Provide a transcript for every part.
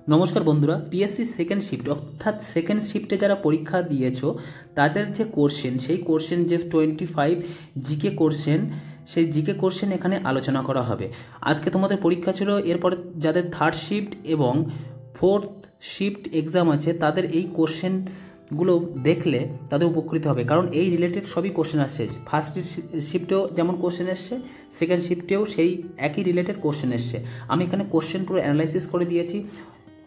নমস্কার বন্ধুরা, PSC second shift অর্থাৎ সেকেন্ড শিফটে যারা পরীক্ষা দিয়েছো তাদের যে কোশ্চেন, সেই কোশ্চেন যে 25 জিকে কোশ্চেন, সেই জিকে কোশ্চেন এখানে আলোচনা করা হবে। আজকে তোমাদের পরীক্ষা ছিল, এরপরে যাদের থার্ড শিফট এবং ফোর্থ শিফট এক্সাম আছে তাদের এই কোশ্চেনগুলো দেখলে তাদের উপকৃত হবে, কারণ এই রিলেটেড সবই কোশ্চেন আসছে। ফার্স্ট শিফটেও যেমন কোশ্চেন এসছে, সেকেন্ড শিফটেও সেই একই রিলেটেড কোশ্চেন এসছে। আমি এখানে কোশ্চেন পুরো অ্যানালাইসিস করে দিয়েছি।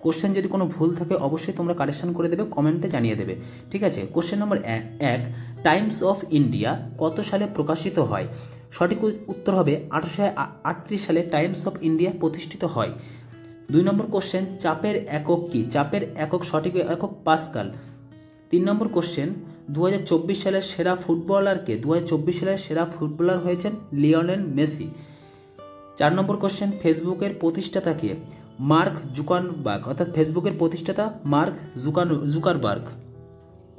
কোশ্চেন যদি কোনো ভুল থাকে অবশ্যই তোমরা কারেকশন করে দেবে, কমেন্টে জানিয়ে দেবে, ঠিক আছে। Question number 1, Times of India কত সালে প্রকাশিত হয়? সঠিক উত্তর হবে 1838 সালে টাইমস অফ ইন্ডিয়া প্রতিষ্ঠিত হয়। 2 নম্বর কোশ্চেন, চাপের একক কি? চাপের একক সঠিক একক পাস্কাল। 3 নম্বর কোশ্চেন, 2024 সালের সেরা ফুটবলারকে? 2024 সালের সেরা ফুটবলার হয়েছেন লিওনেল মেসি। 4 নম্বর কোশ্চেন, ফেসবুকের প্রতিষ্ঠাতা কে? মার্ক জুকারবার্গ, অর্থাৎ ফেসবুকের প্রতিষ্ঠাতা মার্ক জুকারবার্গ।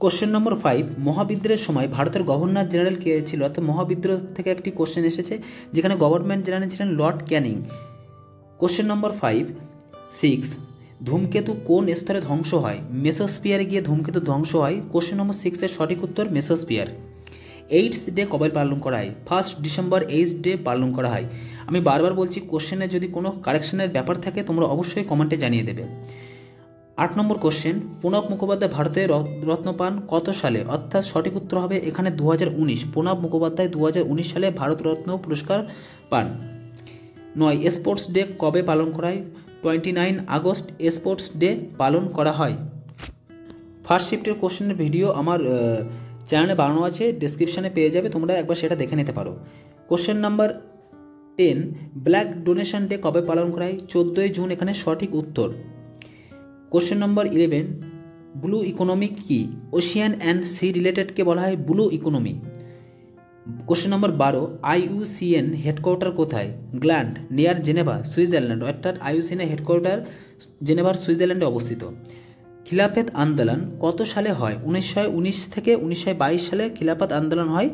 কোশ্চেন নম্বর 5, মহাবিদ্রোহের সময় ভারতের গভর্নর জেনারেল কে ছিল? অর্থাৎ মহাবিদ্রোহ থেকে একটি কোশ্চেন এসেছে, যেখানে গভর্নমেন্ট জেনারেল ছিলেন লর্ড ক্যানিং। কোশ্চেন নম্বর 6, ধূমকেতু কোন স্তরে ধ্বংস হয়? মেসোস্ফিয়ারে গিয়ে ধূমকেতু ধ্বংস হয়। কোশ্চেন নম্বর 6 এর সঠিক উত্তর মেসোস্ফিয়ার। এইডস ডে কবে পালন করা হয়? 1 ডিসেম্বর এইডস ডে পালন করা হয়। আমি বারবার বলছি, কোশ্চেনে যদি কোনো কারেকশনের ব্যাপার থাকে তোমরা অবশ্যই কমেন্টে জানিয়ে দেবে। 8 নম্বর কোশ্চেন, প্রণব মুখোপাধ্যায় ভারতের রত্ন পান কত সালে? অর্থাৎ সঠিক উত্তর হবে এখানে 2019। প্রণব মুখোপাধ্যায় 2019 সালে ভারতরত্ন পুরস্কার পান। 9, স্পোর্টস ডে কবে পালন করা হয়? 29 আগস্ট স্পোর্টস ডে পালন করা হয়। ফার্স্ট শিফটের কোশ্চেনের ভিডিও আমার চ্যানেলে বানানো আছে, ডেসক্রিপশানে পেয়ে যাবে, তোমরা একবার সেটা দেখে নিতে পারো। Question number 10, black donation day কবে পালন করা হয়? 14 জুন এখানে সঠিক উত্তর। কোশ্চেন নাম্বার 11, ব্লু ইকোনমি কি? ওশিয়ান অ্যান্ড সি রিলেটেডকে বলা হয় blue economy. Question number 12, IUCN headquarter কোথায়? গ্ল্যান্ড নিয়ার জেনেভা, সুইজারল্যান্ড, অর্থাৎ IUCN হেডকোয়ার্টার জেনেভার সুইজারল্যান্ডে অবস্থিত। খিলাফত আন্দোলন কত সালে হয়? 1919 থেকে 1922 সালে খিলাফত আন্দোলন হয়।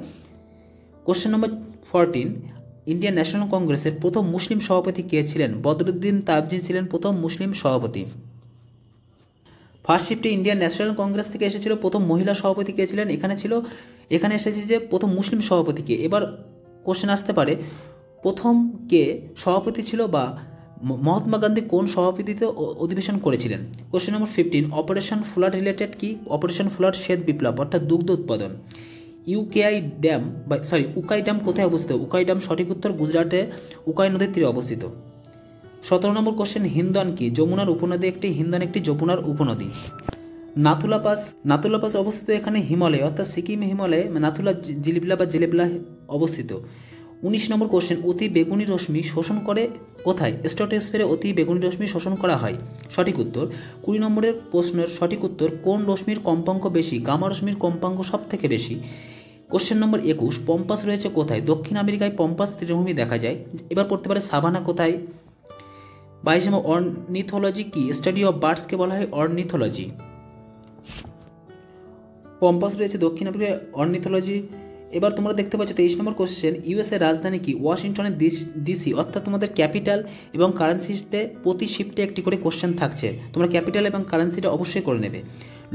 কোশ্চেন নম্বর 14, ইন্ডিয়ান ন্যাশনাল কংগ্রেসের প্রথম মুসলিম সভাপতি কে ছিলেন? বদরুদ্দিন তাবজি ছিলেন প্রথম মুসলিম সভাপতি। ফার্স্ট শিফটে ইন্ডিয়ান ন্যাশনাল কংগ্রেস থেকে এসেছিল প্রথম মহিলা সভাপতি কে ছিলেন? এখানে এসেছে যে প্রথম মুসলিম সভাপতি কে। এবার কোশ্চেন আসতে পারে, প্রথম কে সভাপতি ছিল বা মহাত্মা গান্ধী কোন সভাপতিতে অধিবেশন করেছিলেন? Question number 15, operation flood related কি? অপারেশন ফ্লাড শ্বেত বিপ্লব, অর্থাৎ দুগ্ধ উৎপাদন। উকাই ড্যাম কোথায় অবস্থিত? উকাই ড্যাম সঠিক উত্তর গুজরাটে উকাই নদীর তীরে অবস্থিত। 17 নম্বর কোশ্চেন, হিন্দন কি? যমুনার উপনদী একটি, হিন্দন একটি যমুনার উপনদী। নাথুলা পাস অবস্থিত এখানে হিমালয়, অর্থাৎ সিকিম হিমালয়ে নাথুলা জেলেবলা অবস্থিত। 19 নম্বর কোশ্চেন, অতি বেগুনি রশ্মি শোষণ করে কোথায়? স্ট্র্যাটোস্ফিয়ারে অতি বেগুনি রশ্মি শোষণ করা হয়, সঠিক উত্তর। 20 নম্বরের প্রশ্নের সঠিক উত্তর, কোন রশ্মির কম্পাঙ্ক বেশি? গামা রশ্মির কম্পাঙ্ক সব থেকে বেশি। কোশ্চেন নম্বর 21, পম্পাস রয়েছে কোথায়? দক্ষিণ আমেরিকায় পম্পাস তীরভূমি দেখা যায়। এবার পড়তে পারে সাভানা কোথায়? 22 নম্বর, অর্নিথোলজি কি? স্টাডি অফ বার্ডসকে বলা হয় অর্নিথোলজি। পম্পাস রয়েছে দক্ষিণ আফ্রিকায়, অর্নিথোলজি। এবার তোমরা দেখতে পাচ্ছ 23 নম্বর কোশ্চেন, ইউএসএ রাজধানী কি? ওয়াশিংটনের ডিসি, অর্থাৎ তোমাদের ক্যাপিটাল এবং কারেন্সিতে প্রতি শিফটে একটি করে কোশ্চেন থাকছে, তোমরা ক্যাপিটাল এবং কারেন্সিটা অবশ্যই করে নেবে।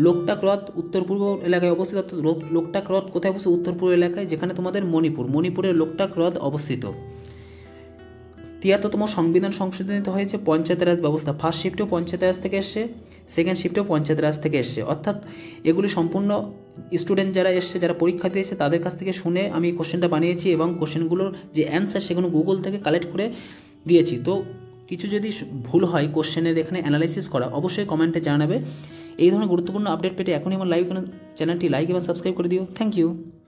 লোকটাক হ্রদ উত্তর পূর্ব এলাকায় অবস্থিত, অর্থাৎ লোকটাক হ্রদ কোথায় অবস্থিত? উত্তর পূর্ব এলাকায়, যেখানে তোমাদের মণিপুরের লোকটাক হ্রদ অবস্থিত। 73তম সংবিধান সংশোধনীত হয়েছে পঞ্চায়েত রাজ ব্যবস্থা। ফার্স্ট শিফটেও পঞ্চায়েত রাজ থেকে এসছে, সেকেন্ড শিফটেও পঞ্চায়েত রাজ থেকে এসছে, অর্থাৎ এগুলি সম্পূর্ণ স্টুডেন্ট যারা এসছে, যারা পরীক্ষা দিয়েছে তাদের কাছ থেকে শুনে আমি কোশ্চেনটা বানিয়েছি এবং কোশ্চেনগুলোর যে অ্যান্সার সেগুলো গুগল থেকে কালেক্ট করে দিয়েছি। তো কিছু যদি ভুল হয় কোশ্চেনের এখানে অ্যানালাইসিস করা, অবশ্যই কমেন্টে জানাবে। এই ধরনের গুরুত্বপূর্ণ আপডেট পেতে এখনই আমার চ্যানেলটি লাইক এবং সাবস্ক্রাইব করে দিও। Thank you.